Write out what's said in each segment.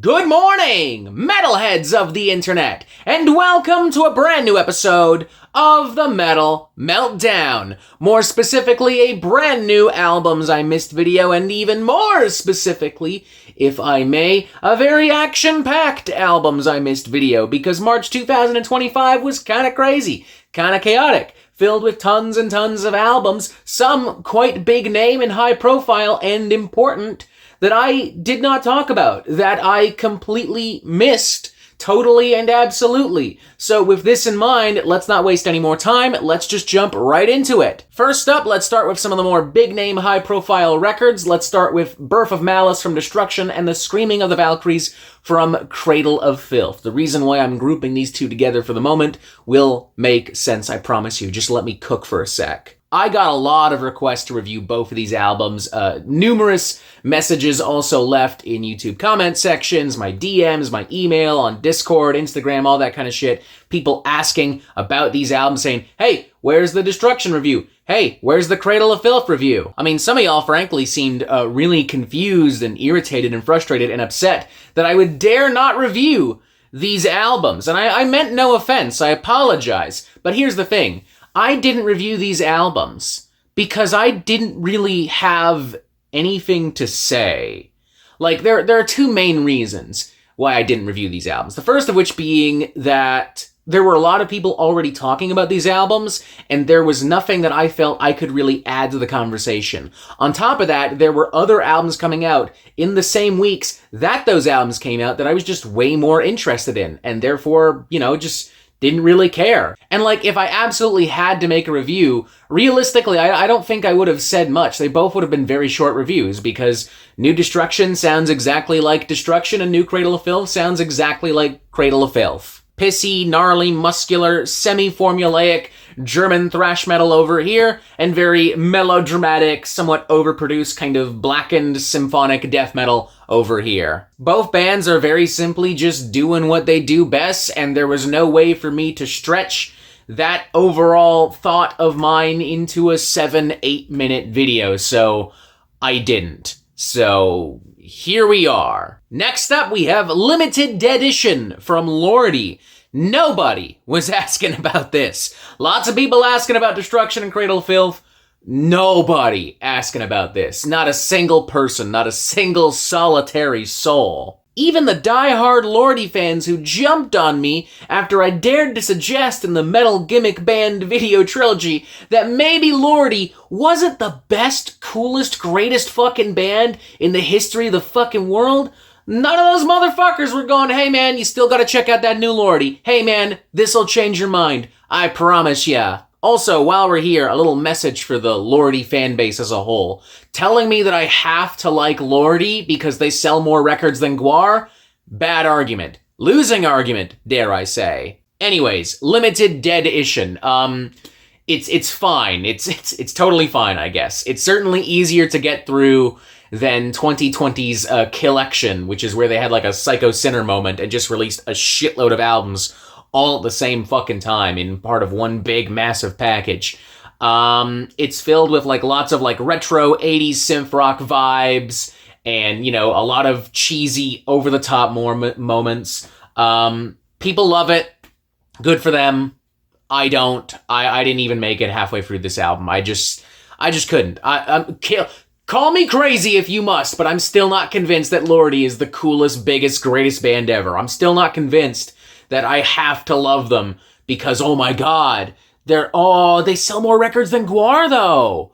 Good morning, metalheads of the internet, and welcome to a brand new episode of the Metal Meltdown. More specifically, a brand new Albums I Missed video, and even more specifically, if I may, a very action-packed Albums I Missed video, because March 2025 was kinda crazy, kinda chaotic, filled with tons and tons of albums, some quite big name and high profile and important, that I did not talk about, that I completely missed, totally and absolutely. So with this in mind, let's not waste any more time, let's just jump right into it. First up, let's start with some of the more big name, high profile records. Let's start with Birth of Malice from Destruction and The Screaming of the Valkyries from Cradle of Filth. The reason why I'm grouping these two together for the moment will make sense, I promise you. Just let me cook for a sec. I got a lot of requests to review both of these albums, numerous messages also left in YouTube comment sections, my DMs, my email, on Discord, Instagram, all that kind of shit. People asking about these albums saying, hey, where's the Destruction review? Hey, where's the Cradle of Filth review? I mean, some of y'all frankly seemed really confused and irritated and frustrated and upset that I would dare not review these albums. And I meant no offense, I apologize. But here's the thing. I didn't review these albums because I didn't really have anything to say. Like, there are two main reasons why I didn't review these albums. The first of which being that there were a lot of people already talking about these albums, and there was nothing that I felt I could really add to the conversation. On top of that, there were other albums coming out in the same weeks that those albums came out that I was just way more interested in, and therefore, just didn't really care. And like, if I absolutely had to make a review, realistically, I don't think I would have said much. They both would have been very short reviews, because New Destruction sounds exactly like Destruction, and New Cradle of Filth sounds exactly like Cradle of Filth. Pissy, gnarly, muscular, semi-formulaic German thrash metal over here, and very melodramatic, somewhat overproduced kind of blackened symphonic death metal over here. Both bands are very simply just doing what they do best, and there was no way for me to stretch that overall thought of mine into a 7-8 minute video, so I didn't. So here we are. Next up, we have Limited Edition from Lordi. Nobody was asking about this. Lots of people asking about Destruction and Cradle of Filth. Nobody asking about this. Not a single person, not a single solitary soul. Even the die-hard Lordi fans who jumped on me after I dared to suggest in the Metal Gimmick Band video trilogy that maybe Lordi wasn't the best, coolest, greatest fucking band in the history of the fucking world, none of those motherfuckers were going, hey man, you still gotta check out that new Lordi. Hey man, this'll change your mind. I promise ya. Also, while we're here, a little message for the Lordi fan base as a whole. Telling me that I have to like Lordi because they sell more records than Gwar? Bad argument. Losing argument, dare I say. Anyways, Limited Edition. It's fine. It's totally fine, I guess. It's certainly easier to get through than 2020's Collection, which is where they had like a Psycho Sinner moment and just released a shitload of albums all at the same fucking time in part of one big massive package. It's filled with like lots of like retro 80s synth rock vibes and, a lot of cheesy over the top moments. People love it. Good for them. I don't. I didn't even make it halfway through this album. I just couldn't. Call me crazy if you must, but I'm still not convinced that Lordi is the coolest, biggest, greatest band ever. I'm still not convinced that I have to love them because, oh my god, they sell more records than Gwar though.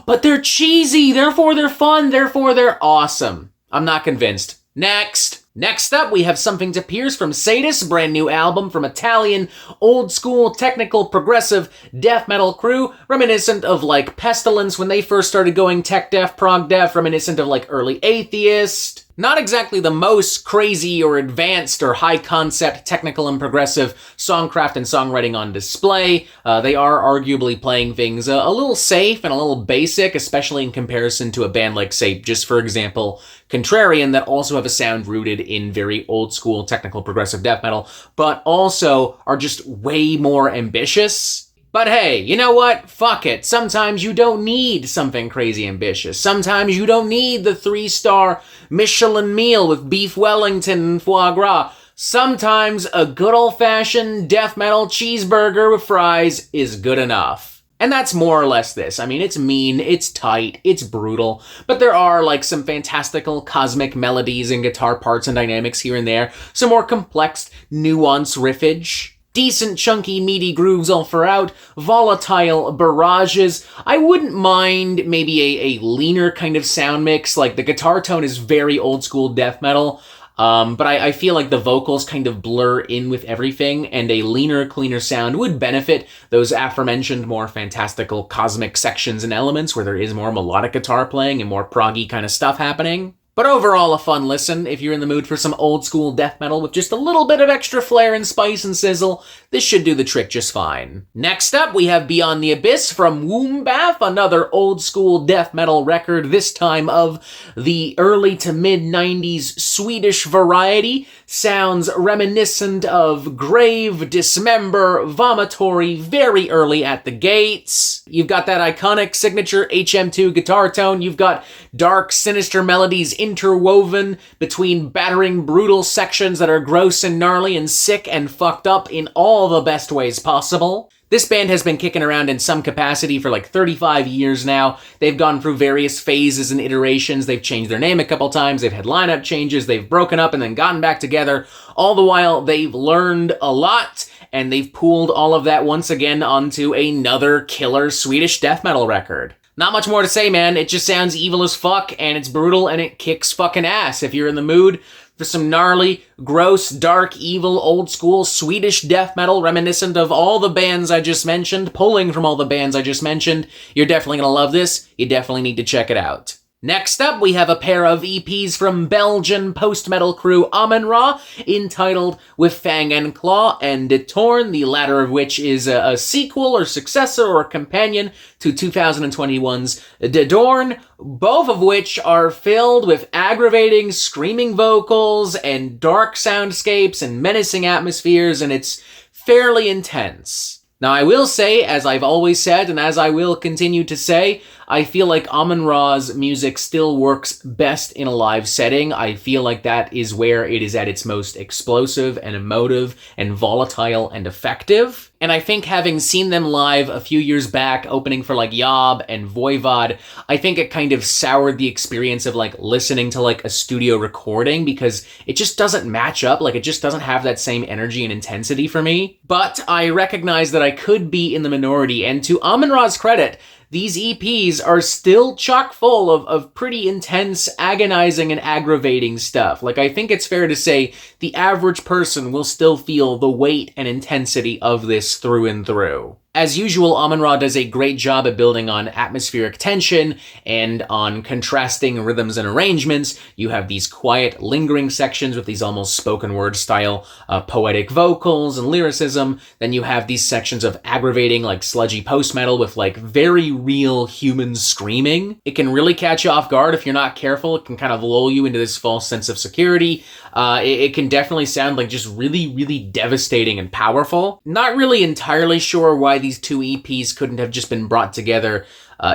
But they're cheesy, therefore they're fun, therefore they're awesome. I'm not convinced. Next up, we have Something to Pierce from Sadus, brand new album from Italian, old school, technical, progressive death metal crew, reminiscent of like Pestilence when they first started going tech death, prog death, reminiscent of like early Atheist. Not exactly the most crazy or advanced or high concept, technical and progressive songcraft and songwriting on display. They are arguably playing things a little safe and a little basic, especially in comparison to a band like, say, just for example, Contrarian, that also have a sound rooted in very old school technical progressive death metal, but also are just way more ambitious. But hey, you know what? Fuck it. Sometimes you don't need something crazy ambitious. Sometimes you don't need the 3-star Michelin meal with beef Wellington and foie gras. Sometimes a good old-fashioned death metal cheeseburger with fries is good enough. And that's more or less this. I mean, it's mean, it's tight, it's brutal, but there are like some fantastical cosmic melodies and guitar parts and dynamics here and there, some more complex, nuanced riffage, decent chunky meaty grooves all throughout, volatile barrages. I wouldn't mind maybe a leaner kind of sound mix, like the guitar tone is very old school death metal, but I feel like the vocals kind of blur in with everything, and a leaner, cleaner sound would benefit those aforementioned more fantastical cosmic sections and elements where there is more melodic guitar playing and more proggy kind of stuff happening. But overall, a fun listen. If you're in the mood for some old school death metal with just a little bit of extra flair and spice and sizzle, this should do the trick just fine. Next up, we have Beyond the Abyss from Wombbath, another old school death metal record, this time of the early to mid-90s Swedish variety. Sounds reminiscent of grave, dismember, vomitory, very early at the gates. You've got that iconic signature HM2 guitar tone. You've got dark, sinister melodies interwoven between battering, brutal sections that are gross and gnarly and sick and fucked up in all the best ways possible. This band has been kicking around in some capacity for like 35 years now. They've gone through various phases and iterations. They've changed their name a couple times. They've had lineup changes. They've broken up and then gotten back together. All the while, they've learned a lot, and they've pooled all of that once again onto another killer Swedish death metal record. Not much more to say, man. It just sounds evil as fuck, and it's brutal, and it kicks fucking ass. If you're in the mood for some gnarly, gross, dark, evil, old-school Swedish death metal reminiscent of all the bands I just mentioned, pulling from all the bands I just mentioned, you're definitely gonna love this. You definitely need to check it out. Next up, we have a pair of EPs from Belgian post-metal crew Amenra, entitled With Fang and Claw and De Torn, the latter of which is a sequel or successor or companion to 2021's De Dorn, both of which are filled with aggravating, screaming vocals and dark soundscapes and menacing atmospheres, and it's fairly intense. Now, I will say, as I've always said, and as I will continue to say, I feel like Amen-Ra's music still works best in a live setting. I feel like that is where it is at its most explosive and emotive and volatile and effective. And I think having seen them live a few years back, opening for like Yob and Voivod, I think it kind of soured the experience of like listening to like a studio recording, because it just doesn't match up. Like, it just doesn't have that same energy and intensity for me. But I recognize that I could be in the minority, and to Amen-Ra's credit, these EPs are still chock full of pretty intense, agonizing, and aggravating stuff. Like, I think it's fair to say the average person will still feel the weight and intensity of this through and through. As usual, Amen-Ra does a great job at building on atmospheric tension and on contrasting rhythms and arrangements. You have these quiet, lingering sections with these almost spoken word style poetic vocals and lyricism. Then you have these sections of aggravating, like sludgy post-metal with like very real human screaming. It can really catch you off guard if you're not careful. It can kind of lull you into this false sense of security. It can definitely sound like just really, really devastating and powerful. Not really entirely sure why these two EPs couldn't have just been brought together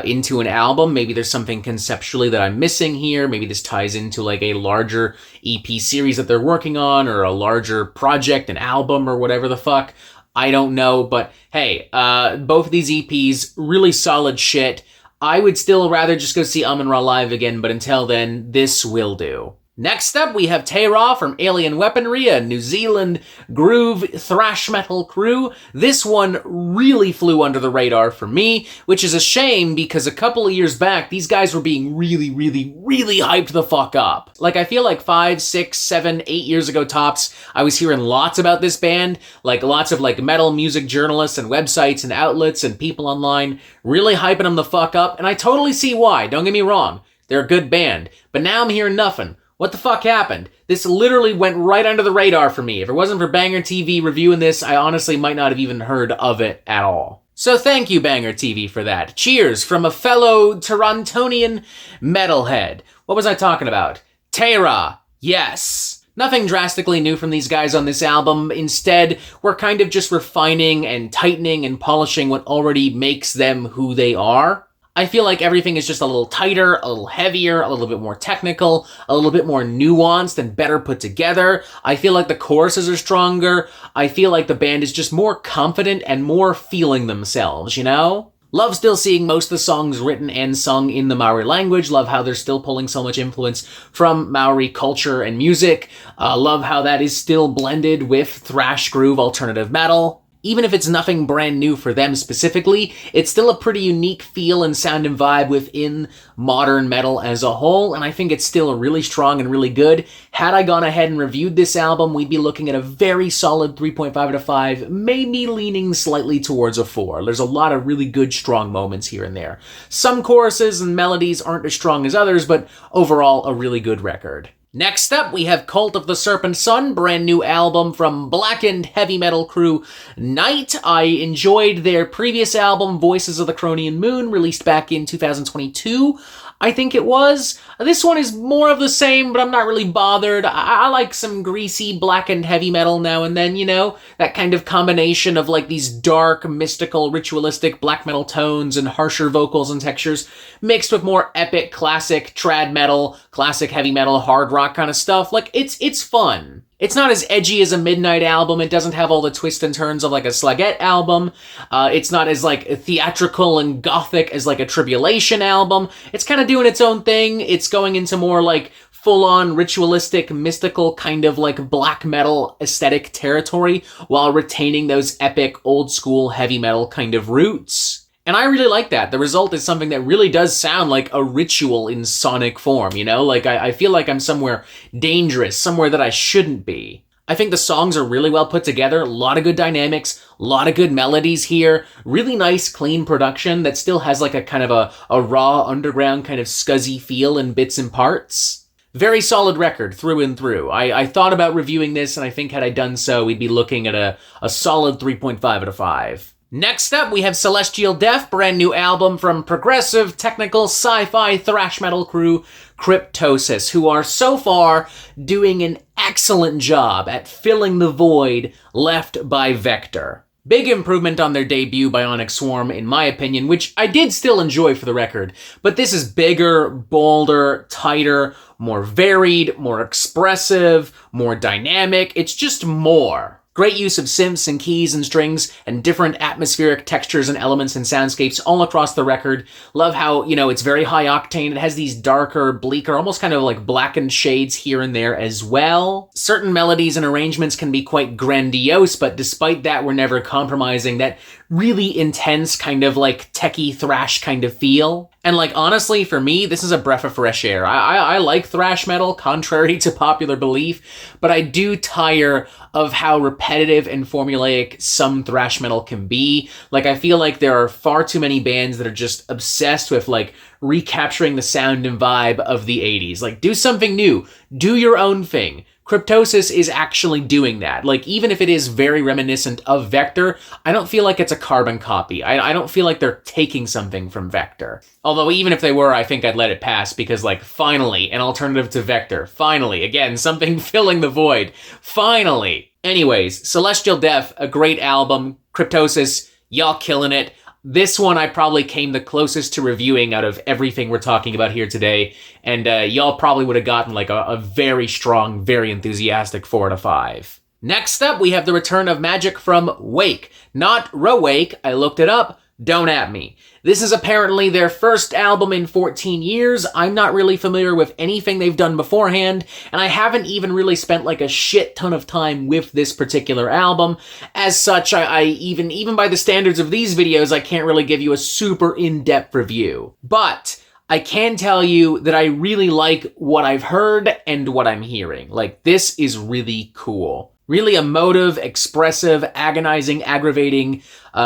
into an album. Maybe there's something conceptually that I'm missing here. Maybe this ties into like a larger EP series that they're working on, or a larger project, an album, or whatever the fuck. I don't know, but hey, both of these EPs, really solid shit. I would still rather just go see Amen-Ra live again, but until then, this will do. Next up, we have Teitanblood from Alien Weaponry, a New Zealand groove thrash metal crew. This one really flew under the radar for me, which is a shame because a couple of years back, these guys were being really, really, really hyped the fuck up. Like, I feel like 5, 6, 7, 8 years ago tops, I was hearing lots about this band, like lots of like metal music journalists and websites and outlets and people online really hyping them the fuck up, and I totally see why, don't get me wrong. They're a good band, but now I'm hearing nothing. What the fuck happened? This literally went right under the radar for me. If it wasn't for Banger TV reviewing this, I honestly might not have even heard of it at all. So thank you, Banger TV, for that. Cheers from a fellow Torontonian metalhead. What was I talking about? Teitanblood. Yes. Nothing drastically new from these guys on this album. Instead, we're kind of just refining and tightening and polishing what already makes them who they are. I feel like everything is just a little tighter, a little heavier, a little bit more technical, a little bit more nuanced and better put together. I feel like the choruses are stronger. I feel like the band is just more confident and more feeling themselves, you know? Love still seeing most of the songs written and sung in the Maori language. Love how they're still pulling so much influence from Maori culture and music. Love how that is still blended with thrash groove alternative metal. Even if it's nothing brand new for them specifically, it's still a pretty unique feel and sound and vibe within modern metal as a whole, and I think it's still really strong and really good. Had I gone ahead and reviewed this album, we'd be looking at a very solid 3.5 out of 5, maybe leaning slightly towards a 4. There's a lot of really good, strong moments here and there. Some choruses and melodies aren't as strong as others, but overall, a really good record. Next up, we have Cult of the Serpent Sun, brand new album from blackened heavy metal crew Nite. I enjoyed their previous album, Voices of the Cronian Moon, released back in 2022. I think it was. This one is more of the same, but I'm not really bothered. I like some greasy, blackened heavy metal now and then, you know? That kind of combination of like these dark, mystical, ritualistic black metal tones and harsher vocals and textures mixed with more epic, classic trad metal, classic heavy metal, hard rock kind of stuff. Like, it's fun. It's not as edgy as a Midnight album. It doesn't have all the twists and turns of like a Slagette album. It's not as like theatrical and gothic as like a Tribulation album. It's kind of doing its own thing. It's going into more like full-on ritualistic, mystical kind of like black metal aesthetic territory while retaining those epic old school heavy metal kind of roots. And I really like that. The result is something that really does sound like a ritual in sonic form, you know? Like, I feel like I'm somewhere dangerous, somewhere that I shouldn't be. I think the songs are really well put together, a lot of good dynamics, a lot of good melodies here, really nice, clean production that still has like a kind of a raw, underground kind of scuzzy feel in bits and parts. Very solid record through and through. I thought about reviewing this, and I think had I done so, we'd be looking at a solid 3.5 out of 5. Next up, we have Celestial Death, brand new album from progressive, technical, sci-fi thrash metal crew Cryptosis, who are so far doing an excellent job at filling the void left by Vector. Big improvement on their debut, Bionic Swarm, in my opinion, which I did still enjoy for the record, but this is bigger, bolder, tighter, more varied, more expressive, more dynamic. It's just more. Great use of synths and keys and strings and different atmospheric textures and elements and soundscapes all across the record. Love how, you know, it's very high octane. It has these darker, bleaker, almost kind of like blackened shades here and there as well. Certain melodies and arrangements can be quite grandiose, but despite that, we're never compromising that really intense kind of like techie thrash kind of feel. And like, honestly, for me, this is a breath of fresh air. I like thrash metal, contrary to popular belief, but I do tire of how repetitive and formulaic some thrash metal can be. Like, I feel like there are far too many bands that are just obsessed with like recapturing the sound and vibe of the 80s. Like, do something new. Do your own thing. Cryptosis is actually doing that. Like, even if it is very reminiscent of Vector, I don't feel like it's a carbon copy. I don't feel like they're taking something from Vector. Although, even if they were, I think I'd let it pass because, like, finally, an alternative to Vector. Finally, again, something filling the void. Finally. Anyways, Celestial Death, a great album. Cryptosis, y'all killing it. This one I probably came the closest to reviewing out of everything we're talking about here today, and y'all probably would have gotten like a very strong, very enthusiastic 4 out of 5. Next up, we have the return of magic from Wake. Not Rwake, I looked it up, don't at me. This is apparently their first album in 14 years. I'm not really familiar with anything they've done beforehand, and I haven't even really spent like a shit ton of time with this particular album. As such, I even by the standards of these videos, I can't really give you a super in-depth review. But I can tell you that I really like what I've heard and what I'm hearing. Like, this is really cool. Really emotive, expressive, agonizing, aggravating,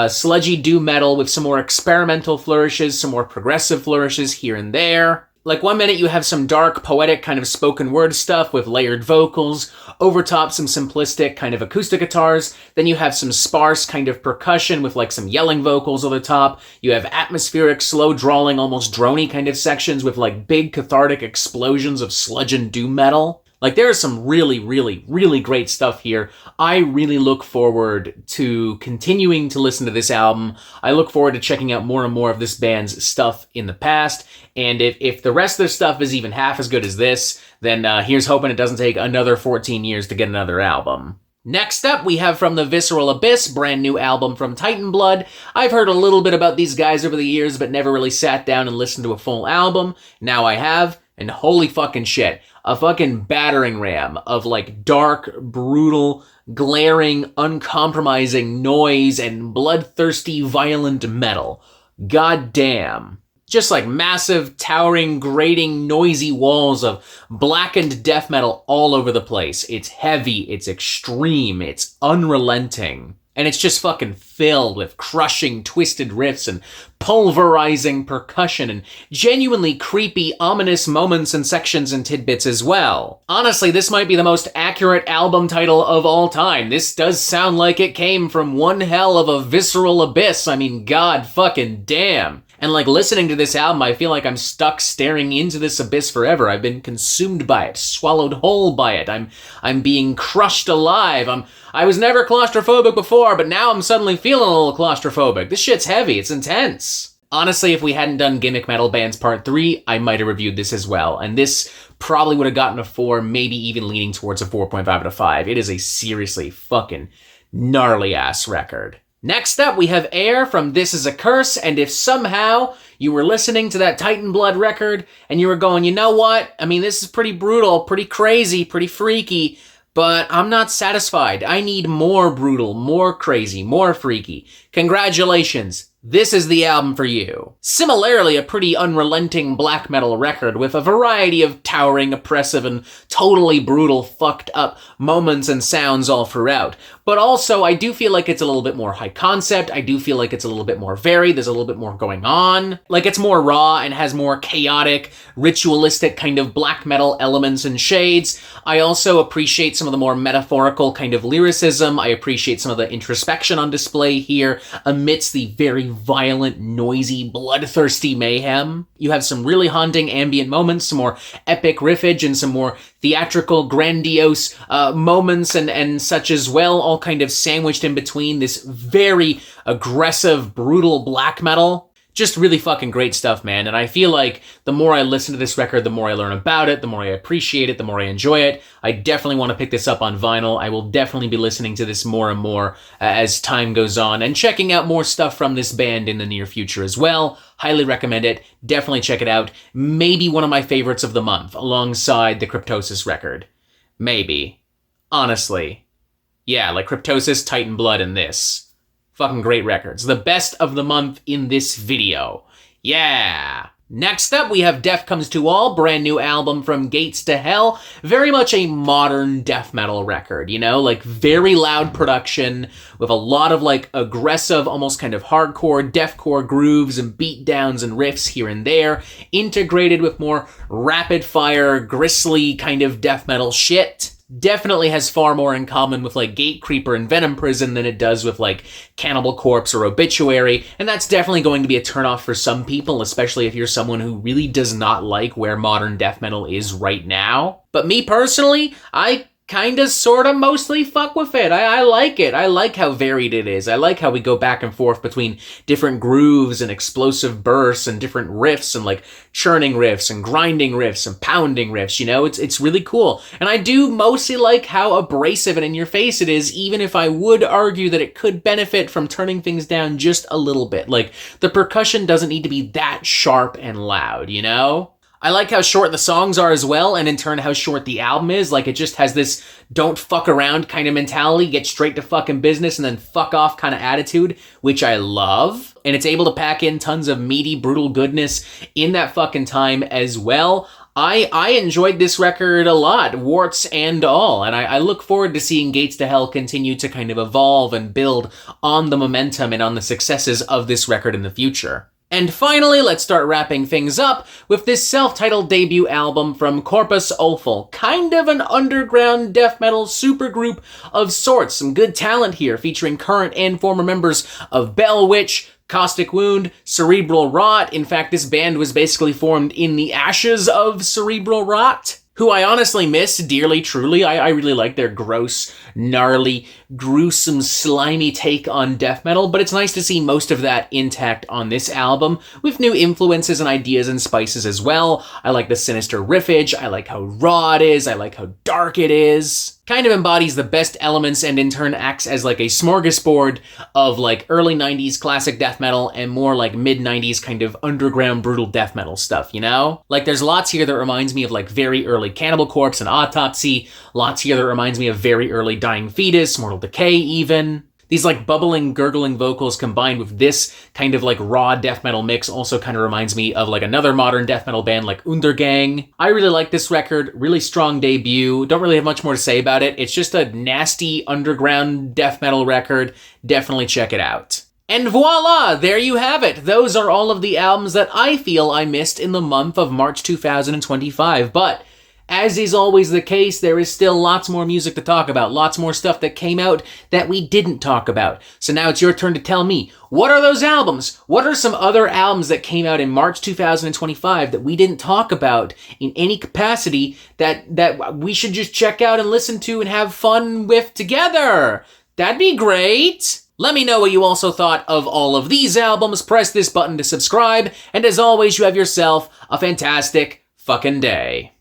sludgy doom metal with some more experimental flourishes, some more progressive flourishes here and there. Like, one minute you have some dark, poetic kind of spoken word stuff with layered vocals, overtop some simplistic kind of acoustic guitars, then you have some sparse kind of percussion with like some yelling vocals over the top, you have atmospheric, slow drawling, almost drony kind of sections with like big cathartic explosions of sludge and doom metal. Like, there's some really, really, really great stuff here. I really look forward to continuing to listen to this album. I look forward to checking out more and more of this band's stuff in the past. And if the rest of their stuff is even half as good as this, then here's hoping it doesn't take another 14 years to get another album. Next up, we have from the Visceral Abyss, brand new album from Teitanblood. I've heard a little bit about these guys over the years, but never really sat down and listened to a full album. Now I have, and holy fucking shit. A fucking battering ram of like dark, brutal, glaring, uncompromising noise and bloodthirsty, violent metal. God damn. Just like massive, towering, grating, noisy walls of blackened death metal all over the place. It's heavy, it's extreme, it's unrelenting. And it's just fucking filled with crushing, twisted riffs and pulverizing percussion and genuinely creepy, ominous moments and sections and tidbits as well. Honestly, this might be the most accurate album title of all time. This does sound like it came from one hell of a visceral abyss. I mean, god fucking damn. And like listening to this album, I feel like I'm stuck staring into this abyss forever. I've been consumed by it, swallowed whole by it. I'm being crushed alive. I was never claustrophobic before, but now I'm suddenly feeling a little claustrophobic. This shit's heavy. It's intense. Honestly, if we hadn't done Gimmick Metal Bands Part 3, I might have reviewed this as well. And this probably would have gotten a 4, maybe even leaning towards a 4.5 out of 5. It is a seriously fucking gnarly ass record. Next up, we have Air from This Is a Curse, and if somehow you were listening to that Teitanblood record and you were going, you know what? I mean, this is pretty brutal, pretty crazy, pretty freaky, but I'm not satisfied. I need more brutal, more crazy, more freaky. Congratulations. This is the album for you. Similarly, a pretty unrelenting black metal record with a variety of towering, oppressive, and totally brutal, fucked up moments and sounds all throughout. But also, I do feel like it's a little bit more high concept. I do feel like it's a little bit more varied. There's a little bit more going on. Like, it's more raw and has more chaotic, ritualistic kind of black metal elements and shades. I also appreciate some of the more metaphorical kind of lyricism. I appreciate some of the introspection on display here amidst the very violent, noisy, bloodthirsty mayhem. You have some really haunting ambient moments, some more epic riffage, and some more theatrical, grandiose moments and such as well, all kind of sandwiched in between this very aggressive, brutal black metal. Just really fucking great stuff, man. And I feel like the more I listen to this record, the more I learn about it, the more I appreciate it, the more I enjoy it. I definitely want to pick this up on vinyl. I will definitely be listening to this more and more as time goes on and checking out more stuff from this band in the near future as well. Highly recommend it. Definitely check it out. Maybe one of my favorites of the month alongside the Cryptosis record. Maybe. Honestly. Yeah, like Cryptosis, Teitanblood, and this. Fucking great records. The best of the month in this video. Yeah. Next up, we have Death Comes to All, brand new album from Gates to Hell. Very much a modern death metal record, you know? Like, very loud production with a lot of, like, aggressive, almost kind of hardcore, deathcore grooves and beatdowns and riffs here and there, integrated with more rapid-fire, grisly kind of death metal shit. Definitely has far more in common with like Gatecreeper and Venom Prison than it does with like Cannibal Corpse or Obituary, and that's definitely going to be a turnoff for some people, especially if you're someone who really does not like where modern death metal is right now. But me personally, I kinda, sorta, mostly fuck with it. I like it. I like how varied it is. I like how we go back and forth between different grooves and explosive bursts and different riffs and like churning riffs and grinding riffs and pounding riffs, you know? It's really cool. And I do mostly like how abrasive and in your face it is, even if I would argue that it could benefit from turning things down just a little bit. Like, the percussion doesn't need to be that sharp and loud, you know? I like how short the songs are as well, and in turn how short the album is. Like, it just has this don't fuck around kind of mentality, get straight to fucking business and then fuck off kind of attitude, which I love. And it's able to pack in tons of meaty, brutal goodness in that fucking time as well. I enjoyed this record a lot, warts and all, and I look forward to seeing Gates to Hell continue to kind of evolve and build on the momentum and on the successes of this record in the future. And finally, let's start wrapping things up with this self-titled debut album from Corpus Offal. Kind of an underground death metal supergroup of sorts. Some good talent here, featuring current and former members of Bell Witch, Caustic Wound, Cerebral Rot. In fact, this band was basically formed in the ashes of Cerebral Rot. who I honestly miss dearly, truly. I really like their gross, gnarly, gruesome, slimy take on death metal, but it's nice to see most of that intact on this album, with new influences and ideas and spices as well. I like the sinister riffage, I like how raw it is, I like how dark it is. Kind of embodies the best elements and in turn acts as like a smorgasbord of like early 90s classic death metal and more like mid 90s kind of underground brutal death metal stuff, you know? Like there's lots here that reminds me of like very early Cannibal Corpse and Autopsy, lots here that reminds me of very early Dying Fetus, Mortal Decay even. These like bubbling, gurgling vocals combined with this kind of like raw death metal mix also kind of reminds me of like another modern death metal band like Untergang. I really like this record, really strong debut. Don't really have much more to say about it. It's just a nasty underground death metal record. Definitely check it out. And voila, there you have it. Those are all of the albums that I feel I missed in the month of March 2025. But as is always the case, there is still lots more music to talk about, lots more stuff that came out that we didn't talk about. So now it's your turn to tell me, what are those albums? What are some other albums that came out in March 2025 that we didn't talk about in any capacity that we should just check out and listen to and have fun with together? That'd be great! Let me know what you also thought of all of these albums. Press this button to subscribe, and as always, you have yourself a fantastic fucking day.